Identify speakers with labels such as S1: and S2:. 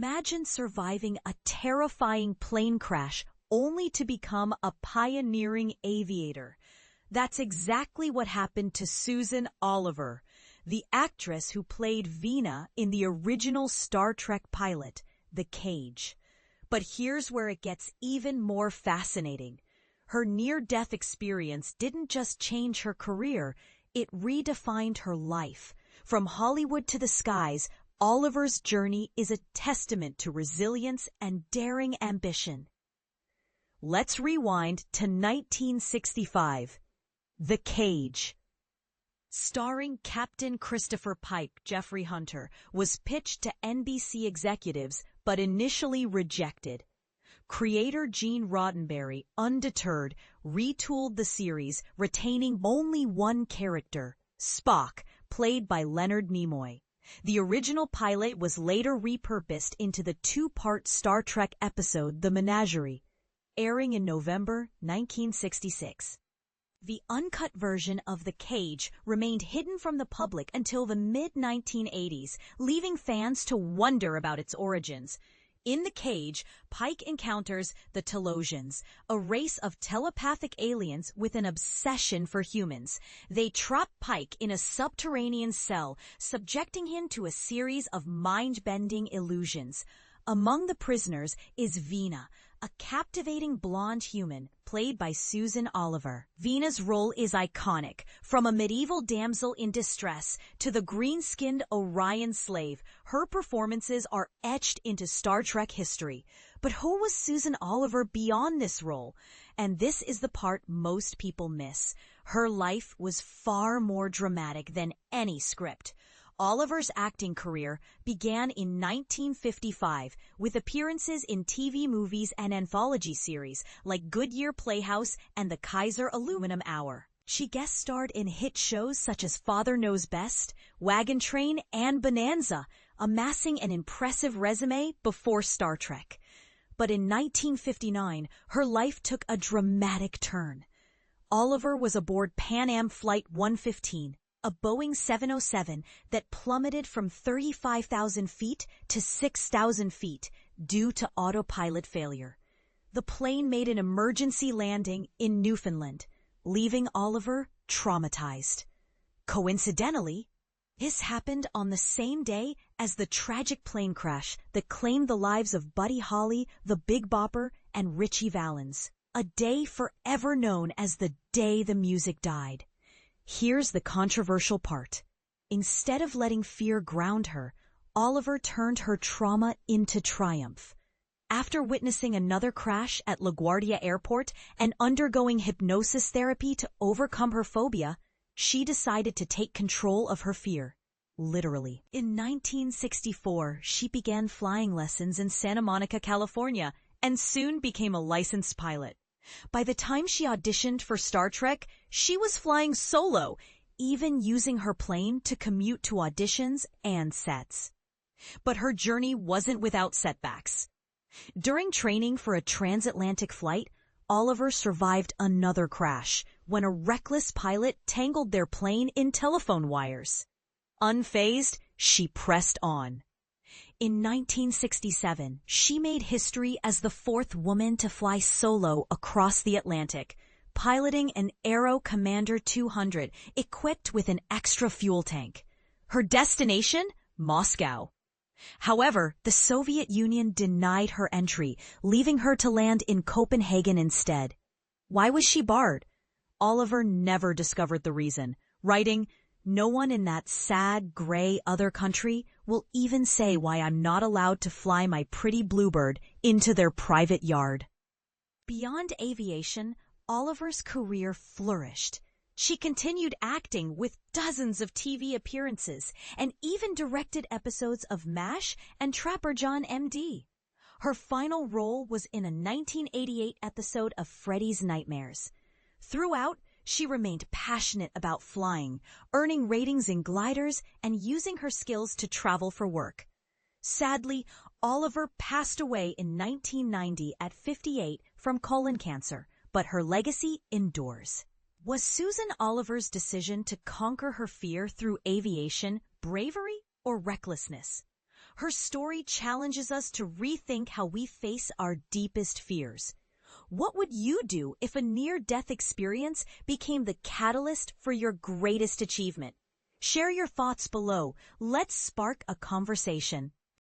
S1: Imagine surviving a terrifying plane crash only to become a pioneering aviator. That's exactly what happened to Susan Oliver, the actress who played Vina in the original Star Trek pilot, The Cage. But here's where it gets even more fascinating. Her near-death experience didn't just change her career, it redefined her life. From Hollywood to the skies, Oliver's journey is a testament to resilience and daring ambition. Let's rewind to 1965. The Cage. Starring Captain Christopher Pike, Jeffrey Hunter, was pitched to NBC executives but initially rejected. Creator Gene Roddenberry, undeterred, retooled the series, retaining only one character, Spock, played by Leonard Nimoy. The original pilot was later repurposed into the two-part Star Trek episode The Menagerie, airing in November 1966. The uncut version of The Cage remained hidden from the public until the mid-1980s, leaving fans to wonder about its origins. In The Cage, Pike encounters the Talosians, a race of telepathic aliens with an obsession for humans. They trap Pike in a subterranean cell, subjecting him to a series of mind-bending illusions. Among the prisoners is Vina, a captivating blonde human played by Susan Oliver. Vina's role is iconic. From a medieval damsel in distress to the green-skinned Orion slave, her performances are etched into Star Trek history. But who was Susan Oliver beyond this role? And this is the part most people miss. Her life was far more dramatic than any script. Oliver's acting career began in 1955 with appearances in TV movies and anthology series like Goodyear Playhouse and the Kaiser Aluminum Hour. She guest starred in hit shows such as Father Knows Best, Wagon Train, and Bonanza, amassing an impressive resume before Star Trek. But in 1959, her life took a dramatic turn. Oliver was aboard Pan Am Flight 115, a Boeing 707 that plummeted from 35,000 feet to 6,000 feet due to autopilot failure. The plane made an emergency landing in Newfoundland, leaving Oliver traumatized. Coincidentally, this happened on the same day as the tragic plane crash that claimed the lives of Buddy Holly, the Big Bopper, and Ritchie Valens, a day forever known as the day the music died. Here's the controversial part. Instead of letting fear ground her, Oliver turned her trauma into triumph. After witnessing another crash at LaGuardia Airport and undergoing hypnosis therapy to overcome her phobia, she decided to take control of her fear, literally. In 1964, she began flying lessons in Santa Monica, California, and soon became a licensed pilot. By the time she auditioned for Star Trek, she was flying solo, even using her plane to commute to auditions and sets. But her journey wasn't without setbacks. During training for a transatlantic flight, Oliver survived another crash when a reckless pilot tangled their plane in telephone wires. Unfazed, she pressed on. In 1967, she made history as the fourth woman to fly solo across the Atlantic, piloting an Aero Commander 200 equipped with an extra fuel tank. Her destination? Moscow. However, the Soviet Union denied her entry, leaving her to land in Copenhagen instead. Why was she barred? Oliver never discovered the reason, writing, "No one in that sad, gray other country will even say why I'm not allowed to fly my pretty bluebird into their private yard." Beyond aviation, Oliver's career flourished. She continued acting with dozens of TV appearances and even directed episodes of MASH and Trapper John MD. Her final role was in a 1988 episode of Freddy's Nightmares. Throughout, she remained passionate about flying, earning ratings in gliders and using her skills to travel for work. Sadly, Oliver passed away in 1990 at 58 from colon cancer, but her legacy endures. Was Susan Oliver's decision to conquer her fear through aviation bravery or recklessness? Her story challenges us to rethink how we face our deepest fears. What would you do if a near-death experience became the catalyst for your greatest achievement? Share your thoughts below. Let's spark a conversation.